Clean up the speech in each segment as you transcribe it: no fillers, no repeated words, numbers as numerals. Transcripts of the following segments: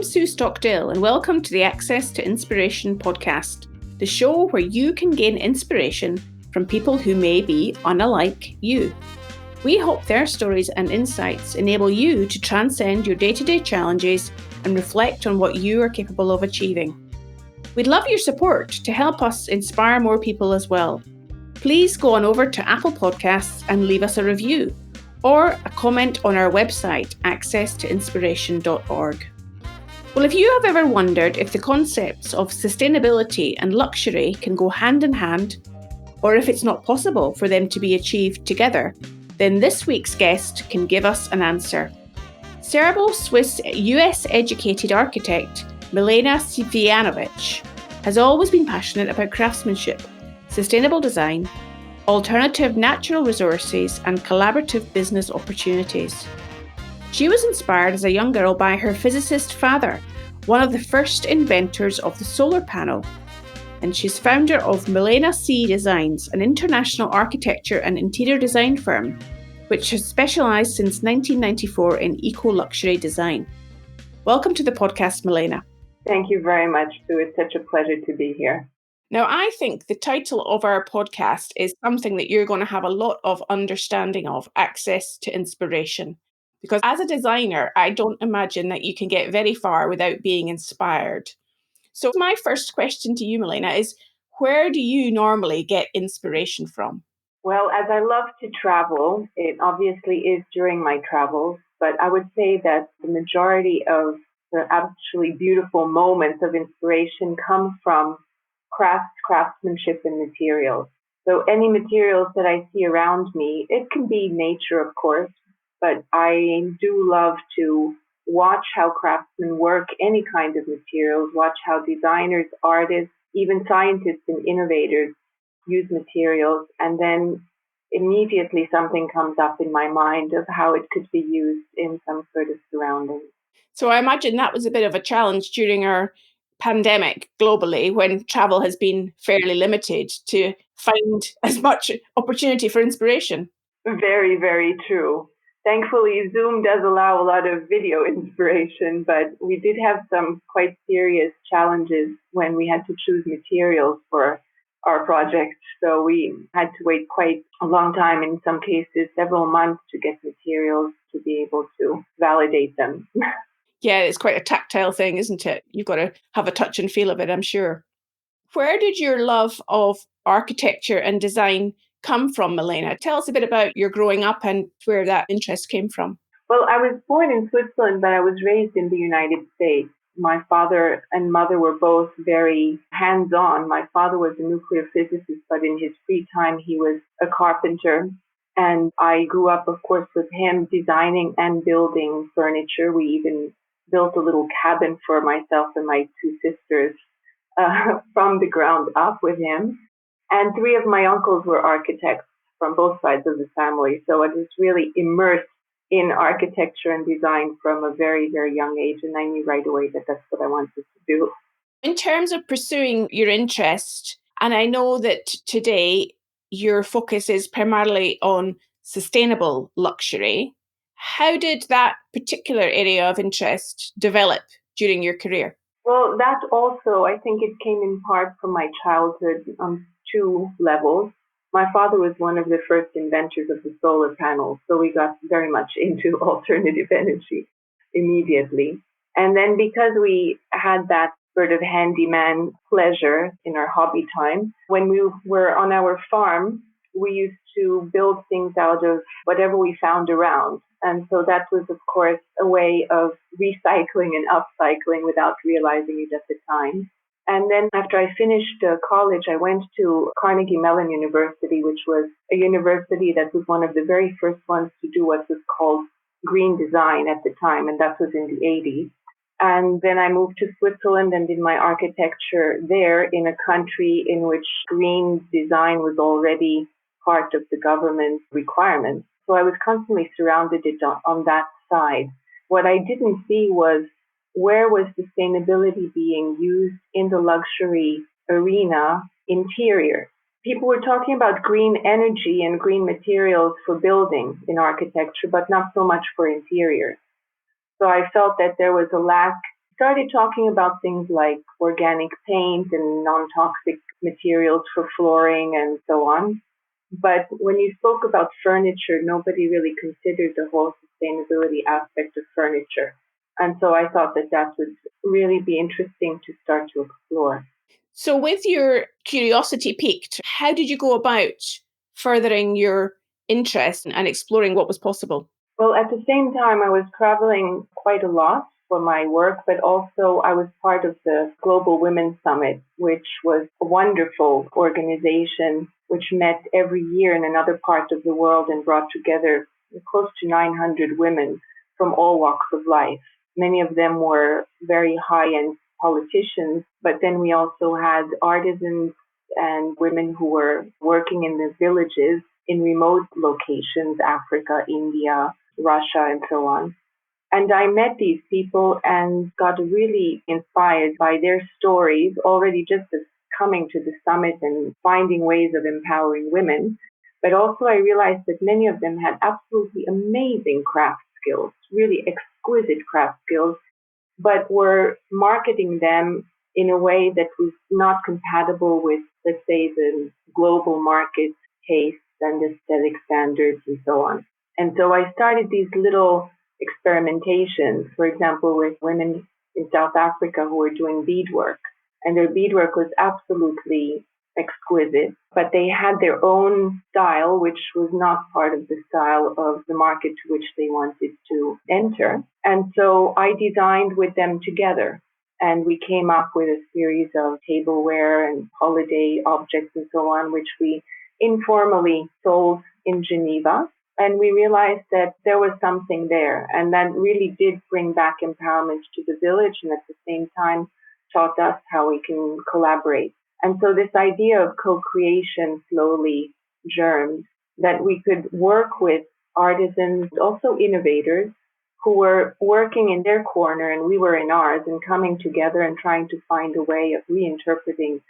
Sue Stockdale, and welcome to the Access to Inspiration podcast, the show where you can gain inspiration from people who may be unlike you. We hope their stories and insights enable you to transcend your day-to-day challenges and reflect on what you are capable of achieving. We'd love your support to help us inspire more people as well. Please go on over to Apple Podcasts and leave us a review or a comment on our website, accesstoinspiration.org. Well, if you have ever wondered if the concepts of sustainability and luxury can go hand in hand, or if it's not possible for them to be achieved together, then this week's guest can give us an answer. Serbo-Swiss US-educated architect Milena Cvijanovich has always been passionate about craftsmanship, sustainable design, alternative natural resources, and collaborative business opportunities. She was inspired as a young girl by her physicist father, one of the first inventors of the solar panel, and she's founder of Milena C Designs, an international architecture and interior design firm, which has specialised since 1994 in eco-luxury design. Welcome to the podcast, Milena. Thank you very much, Sue. It's such a pleasure to be here. Now, I think the title of our podcast is something that you're going to have a lot of understanding of, access to inspiration. Because as a designer, I don't imagine that you can get very far without being inspired. So my first question to you, Milena, is where do you normally get inspiration from? Well, as I love to travel, it obviously is during my travels, but I would say that the majority of the actually beautiful moments of inspiration come from craftsmanship and materials. So any materials that I see around me, it can be nature, of course, but I do love to watch how craftsmen work any kind of materials, watch how designers, artists, even scientists and innovators use materials, and then immediately something comes up in my mind of how it could be used in some sort of surrounding. So I imagine that was a bit of a challenge during our pandemic globally, when travel has been fairly limited, to find as much opportunity for inspiration. Very, very true. Thankfully, Zoom does allow a lot of video inspiration, but we did have some quite serious challenges when we had to choose materials for our project. So we had to wait quite a long time, in some cases several months, to get materials to be able to validate them. Yeah, it's quite a tactile thing, isn't it? You've got to have a touch and feel of it, I'm sure. Where did your love of architecture and design come from, Milena? Tell us a bit about your growing up and where that interest came from. Well, I was born in Switzerland, but I was raised in the United States. My father and mother were both very hands-on. My father was a nuclear physicist, but in his free time, he was a carpenter. And I grew up, of course, with him designing and building furniture. We even built a little cabin for myself and my two sisters from the ground up with him. And three of my uncles were architects from both sides of the family. So I was really immersed in architecture and design from a very, very young age. And I knew right away that that's what I wanted to do. In terms of pursuing your interest, and I know that today your focus is primarily on sustainable luxury, how did that particular area of interest develop during your career? Well, that also, I think it came in part from my childhood on two levels. My father was one of the first inventors of the solar panel, so we got very much into alternative energy immediately. And then because we had that sort of handyman pleasure in our hobby time, when we were on our farm, we used to build things out of whatever we found around. And so that was, of course, a way of recycling and upcycling without realizing it at the time. And then after I finished college, I went to Carnegie Mellon University, which was a university that was one of the very first ones to do what was called green design at the time, and that was in the 80s. And then I moved to Switzerland and did my architecture there in a country in which green design was already part of the government requirements. So I was constantly surrounded on that side. What I didn't see was where was sustainability being used in the luxury arena interior. People were talking about green energy and green materials for buildings in architecture, but not so much for interiors. So I felt that there was a lack started talking about things like organic paint and non-toxic materials for flooring and so on. But when you spoke about furniture, nobody really considered the whole sustainability aspect of furniture. And so I thought that that would really be interesting to start to explore. So, with your curiosity piqued, how did you go about furthering your interest and exploring what was possible? Well, at the same time, I was traveling quite a lot for my work, but also I was part of the Global Women's Summit, which was a wonderful organization which met every year in another part of the world and brought together close to 900 women from all walks of life. Many of them were very high-end politicians, but then we also had artisans and women who were working in the villages in remote locations, Africa, India, Russia, and so on. And I met these people and got really inspired by their stories already just as coming to the summit and finding ways of empowering women. But also I realized that many of them had absolutely amazing craft skills, really exquisite craft skills, but were marketing them in a way that was not compatible with, let's say, the global market tastes and aesthetic standards and so on. And so I started these little experimentations, for example, with women in South Africa who were doing beadwork. And their beadwork was absolutely exquisite, but they had their own style, which was not part of the style of the market to which they wanted to enter. And so I designed with them together. And we came up with a series of tableware and holiday objects and so on, which we informally sold in Geneva. And we realized that there was something there. And that really did bring back empowerment to the village and at the same time taught us how we can collaborate. And so this idea of co-creation slowly germed, that we could work with artisans, also innovators, who were working in their corner and we were in ours and coming together and trying to find a way of reinterpreting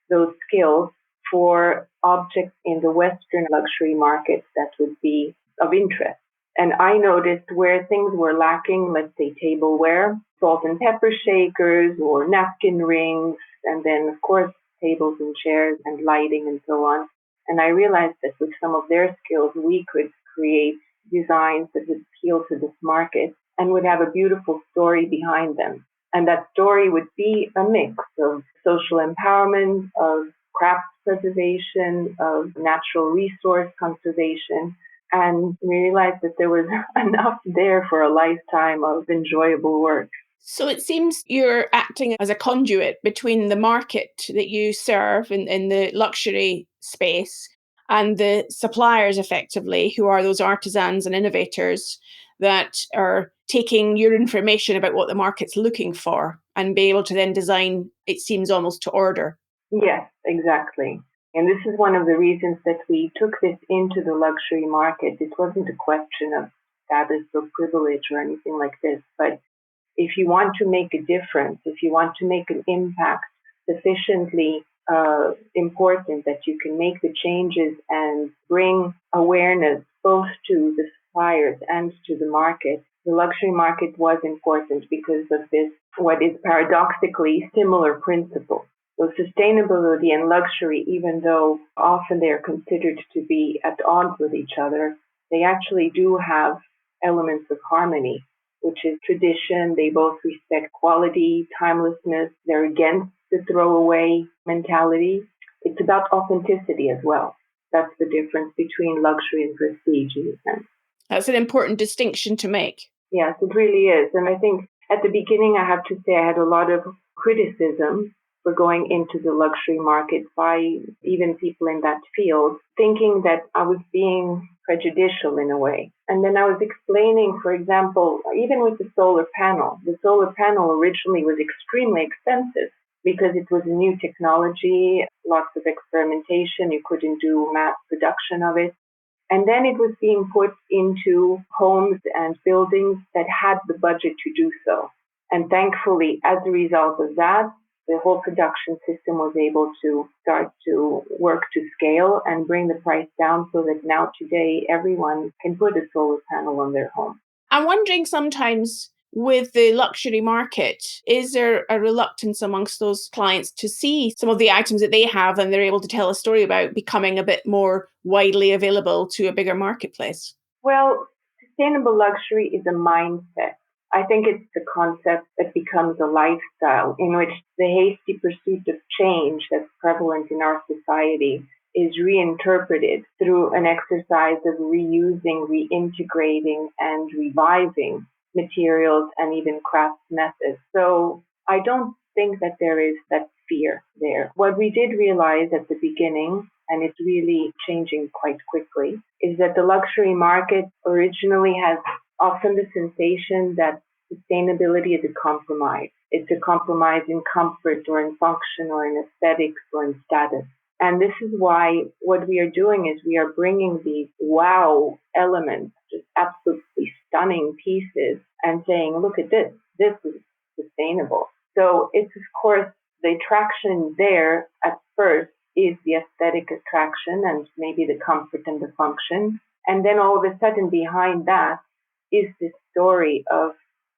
those skills for objects in the Western luxury markets that would be of interest. And I noticed where things were lacking, let's say tableware, salt and pepper shakers or napkin rings, and then of course tables and chairs and lighting and so on. And I realized that with some of their skills, we could create designs that would appeal to this market and would have a beautiful story behind them. And that story would be a mix of social empowerment, of craft preservation, of natural resource conservation. And we realized that there was enough there for a lifetime of enjoyable work. So it seems you're acting as a conduit between the market that you serve in the luxury space and the suppliers, effectively, who are those artisans and innovators that are taking your information about what the market's looking for and be able to then design, it seems, almost to order. Yes, exactly. And this is one of the reasons that we took this into the luxury market. It wasn't a question of status or privilege or anything like this, but if you want to make a difference, if you want to make an impact sufficiently important that you can make the changes and bring awareness both to the suppliers and to the market, the luxury market was important because of this, what is paradoxically similar principle. So sustainability and luxury, even though often they're considered to be at odds with each other, they actually do have elements of harmony, which is tradition. They both respect quality, timelessness. They're against the throwaway mentality. It's about authenticity as well. That's the difference between luxury and prestige in a sense. That's an important distinction to make. Yes, it really is. And I think at the beginning, I have to say I had a lot of criticism for going into the luxury market by even people in that field, thinking that I was being prejudicial in a way. And then I was explaining, for example, even with the solar panel originally was extremely expensive because it was a new technology, lots of experimentation, you couldn't do mass production of it. And then it was being put into homes and buildings that had the budget to do so. And thankfully, as a result of that, the whole production system was able to start to work to scale and bring the price down so that now today everyone can put a solar panel on their home. I'm wondering sometimes with the luxury market, is there a reluctance amongst those clients to see some of the items that they have and they're able to tell a story about becoming a bit more widely available to a bigger marketplace? Well, sustainable luxury is a mindset. I think it's the concept that becomes a lifestyle in which the hasty pursuit of change that's prevalent in our society is reinterpreted through an exercise of reusing, reintegrating, and reviving materials and even craft methods. So I don't think that there is that fear there. What we did realize at the beginning, and it's really changing quite quickly, is that the luxury market originally has often the sensation that sustainability is a compromise. It's a compromise in comfort or in function or in aesthetics or in status. And this is why what we are doing is we are bringing these wow elements, just absolutely stunning pieces, and saying, look at this. This is sustainable. So it's, of course, the attraction there at first is the aesthetic attraction and maybe the comfort and the function. And then all of a sudden behind that is this story of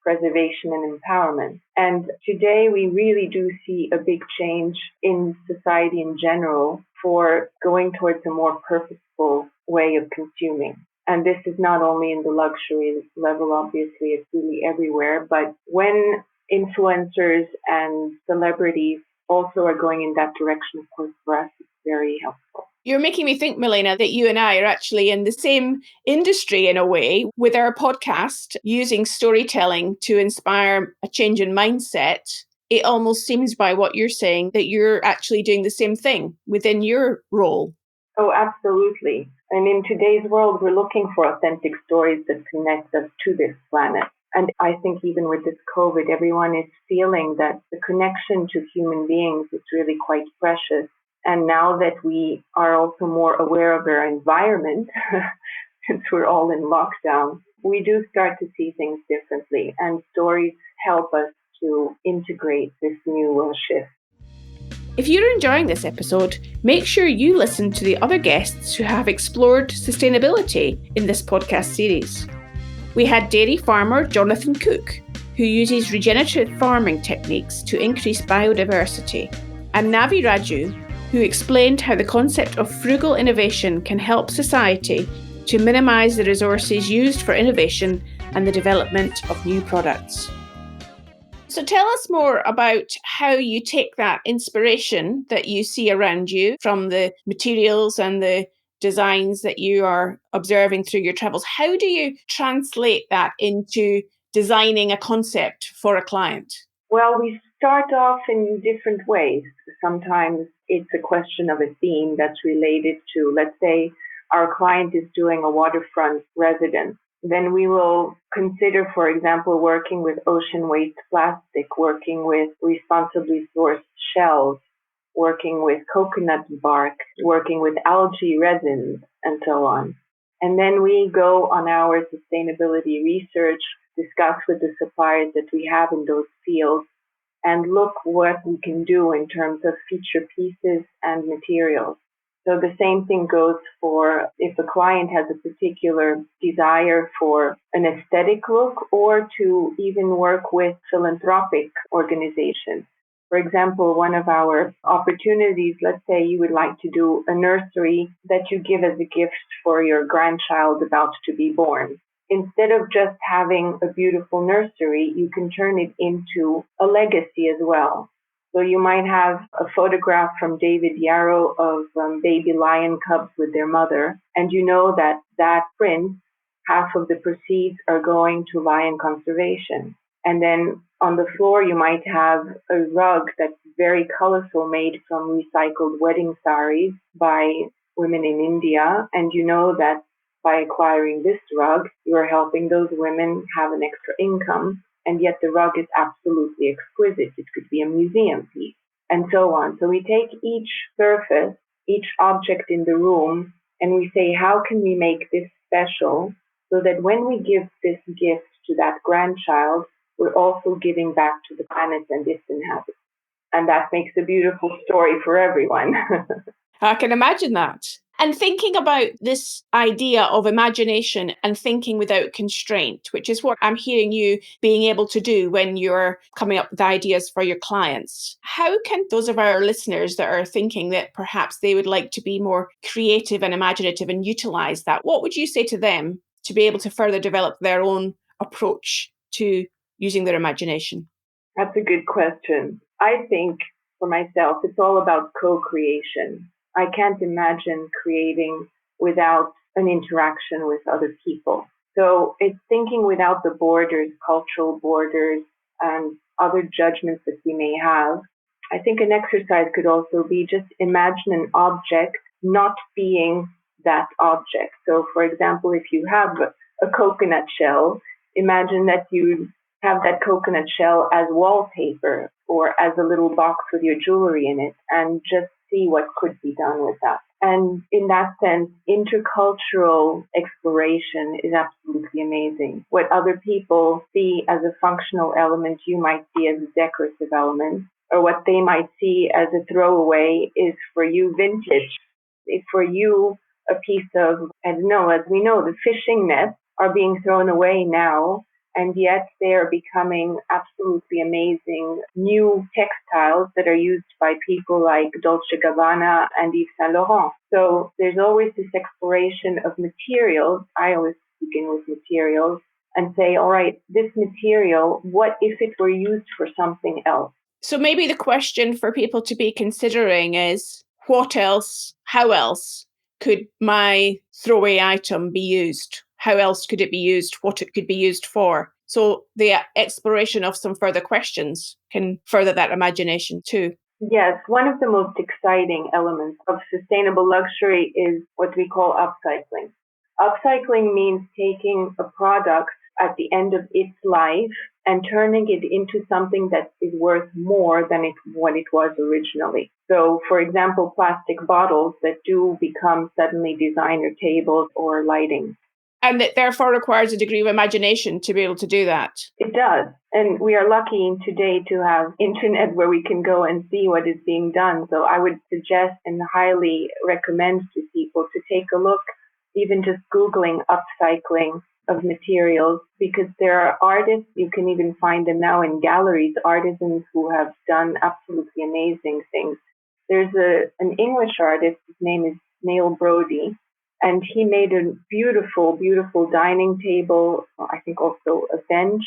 preservation and empowerment. And today we really do see a big change in society in general for going towards a more purposeful way of consuming. And this is not only in the luxury level, obviously, it's really everywhere. But when influencers and celebrities also are going in that direction, of course, for us, it's very helpful. You're making me think, Milena, that you and I are actually in the same industry in a way with our podcast, using storytelling to inspire a change in mindset. It almost seems by what you're saying that you're actually doing the same thing within your role. Oh, absolutely. And in today's world, we're looking for authentic stories that connect us to this planet. And I think even with this COVID, everyone is feeling that the connection to human beings is really quite precious. And now that we are also more aware of our environment, since we're all in lockdown, we do start to see things differently. And stories help us to integrate this new shift. If you're enjoying this episode, make sure you listen to the other guests who have explored sustainability in this podcast series. We had dairy farmer Jonathan Cook, who uses regenerative farming techniques to increase biodiversity, and Navi Raju, who explained how the concept of frugal innovation can help society to minimise the resources used for innovation and the development of new products. So tell us more about how you take that inspiration that you see around you from the materials and the designs that you are observing through your travels. How do you translate that into designing a concept for a client? Well, we start off in different ways. Sometimes it's a question of a theme that's related to, let's say, our client is doing a waterfront residence. Then we will consider, for example, working with ocean waste plastic, working with responsibly sourced shells, working with coconut bark, working with algae resins, and so on. And then we go on our sustainability research, discuss with the suppliers that we have in those fields, and look what we can do in terms of feature pieces and materials. So the same thing goes for if a client has a particular desire for an aesthetic look or to even work with philanthropic organizations. For example, one of our opportunities, let's say you would like to do a nursery that you give as a gift for your grandchild about to be born. Instead of just having a beautiful nursery, you can turn it into a legacy as well. So you might have a photograph from David Yarrow of baby lion cubs with their mother, and you know that that print, half of the proceeds are going to lion conservation. And then on the floor, you might have a rug that's very colorful, made from recycled wedding saris by women in India, and you know that by acquiring this rug, you are helping those women have an extra income, and yet the rug is absolutely exquisite. It could be a museum piece, and so on. So we take each surface, each object in the room, and we say, how can we make this special so that when we give this gift to that grandchild, we're also giving back to the planet and its inhabitants. And that makes a beautiful story for everyone. I can imagine that. And thinking about this idea of imagination and thinking without constraint, which is what I'm hearing you being able to do when you're coming up with ideas for your clients. How can those of our listeners that are thinking that perhaps they would like to be more creative and imaginative and utilize that, what would you say to them to be able to further develop their own approach to using their imagination? That's a good question. I think for myself, it's all about co-creation. I can't imagine creating without an interaction with other people. So it's thinking without the borders, cultural borders, and other judgments that we may have. I think an exercise could also be just imagine an object not being that object. So, for example, if you have a coconut shell, imagine that you have that coconut shell as wallpaper or as a little box with your jewelry in it, and just see what could be done with that. And in that sense, intercultural exploration is absolutely amazing. What other people see as a functional element, you might see as a decorative element, or what they might see as a throwaway is for you vintage. It's for you a piece of, I don't know, as we know, the fishing nets are being thrown away now, and yet they are becoming absolutely amazing new textiles that are used by people like Dolce & Gabbana and Yves Saint Laurent. So there's always this exploration of materials. I always begin with materials and say, all right, this material, what if it were used for something else? So maybe the question for people to be considering is, what else, how else could my throwaway item be used? How else could it be used? What it could be used for? So the exploration of some further questions can further that imagination too. Yes, one of the most exciting elements of sustainable luxury is what we call upcycling. Upcycling means taking a product at the end of its life and turning it into something that is worth more than what it was originally. So, for example, plastic bottles that do become suddenly designer tables or lighting. And it therefore requires a degree of imagination to be able to do that. It does. And we are lucky today to have internet where we can go and see what is being done. So I would suggest and highly recommend to people to take a look, even just Googling upcycling of materials, because there are artists, you can even find them now in galleries, artisans who have done absolutely amazing things. There's an English artist, his name is Neil Brody, and he made a beautiful, beautiful dining table, I think also a bench,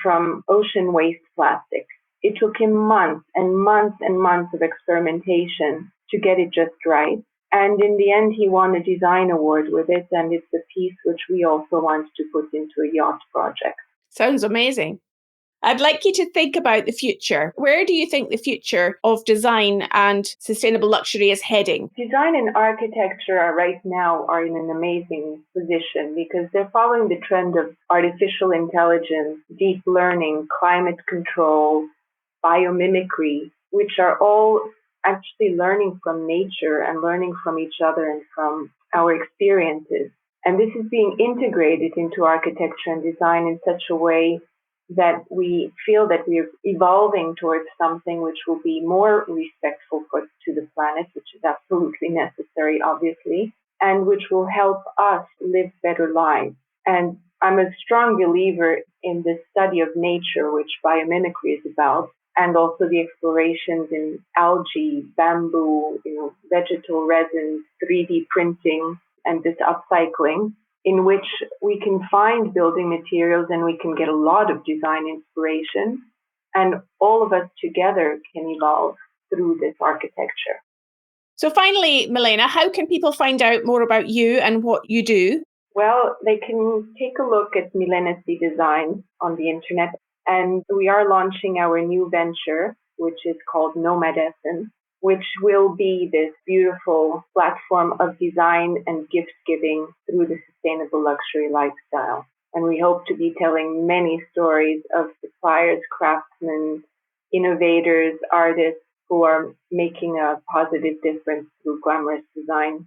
from ocean waste plastic. It took him months and months and months of experimentation to get it just right. And in the end, he won a design award with it, and it's a piece which we also want to put into a yacht project. Sounds amazing. I'd like you to think about the future. Where do you think the future of design and sustainable luxury is heading? Design and architecture right now are in an amazing position because they're following the trend of artificial intelligence, deep learning, climate control, biomimicry, which are all actually learning from nature and learning from each other and from our experiences. And this is being integrated into architecture and design in such a way that we feel that we're evolving towards something which will be more respectful to the planet, which is absolutely necessary, obviously, and which will help us live better lives. And I'm a strong believer in the study of nature, which biomimicry is about, and also the explorations in algae, bamboo, vegetal resins, 3D printing, and this upcycling, in which we can find building materials and we can get a lot of design inspiration, and all of us together can evolve through this architecture. So finally, Milena, how can people find out more about you and what you do? Well, they can take a look at Milena C Designs on the internet, and we are launching our new venture, which is called Nomad Essence, which will be this beautiful platform of design and gift giving through the sustainable luxury lifestyle. And we hope to be telling many stories of suppliers, craftsmen, innovators, artists who are making a positive difference through glamorous design.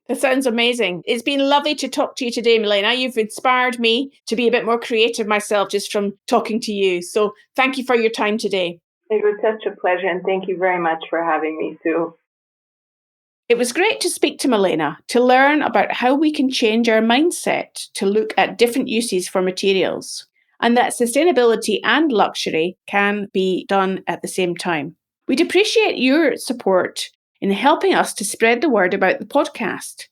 That sounds amazing. It's been lovely to talk to you today, Milena. You've inspired me to be a bit more creative myself just from talking to you. So thank you for your time today. It was such a pleasure, and thank you very much for having me, Sue. It was great to speak to Milena to learn about how we can change our mindset to look at different uses for materials, and that sustainability and luxury can be done at the same time. We'd appreciate your support in helping us to spread the word about the podcast.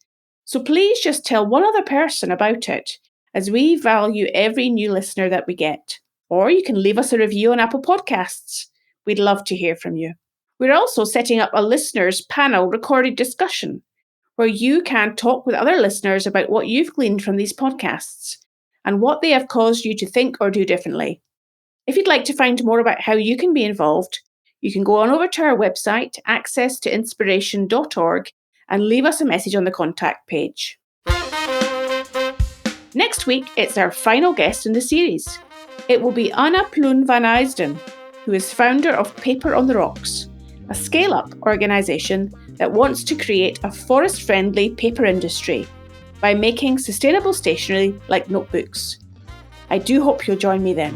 So please just tell one other person about it, as we value every new listener that we get. Or you can leave us a review on Apple Podcasts. We'd love to hear from you. We're also setting up a listeners panel recorded discussion where you can talk with other listeners about what you've gleaned from these podcasts and what they have caused you to think or do differently. If you'd like to find more about how you can be involved, you can go on over to our website, accesstoinspiration.org, and leave us a message on the contact page. Next week, it's our final guest in the series. It will be Anna Ploen van Eysden, who is founder of Paper on the Rocks, a scale-up organisation that wants to create a forest-friendly paper industry by making sustainable stationery like notebooks. I do hope you'll join me then.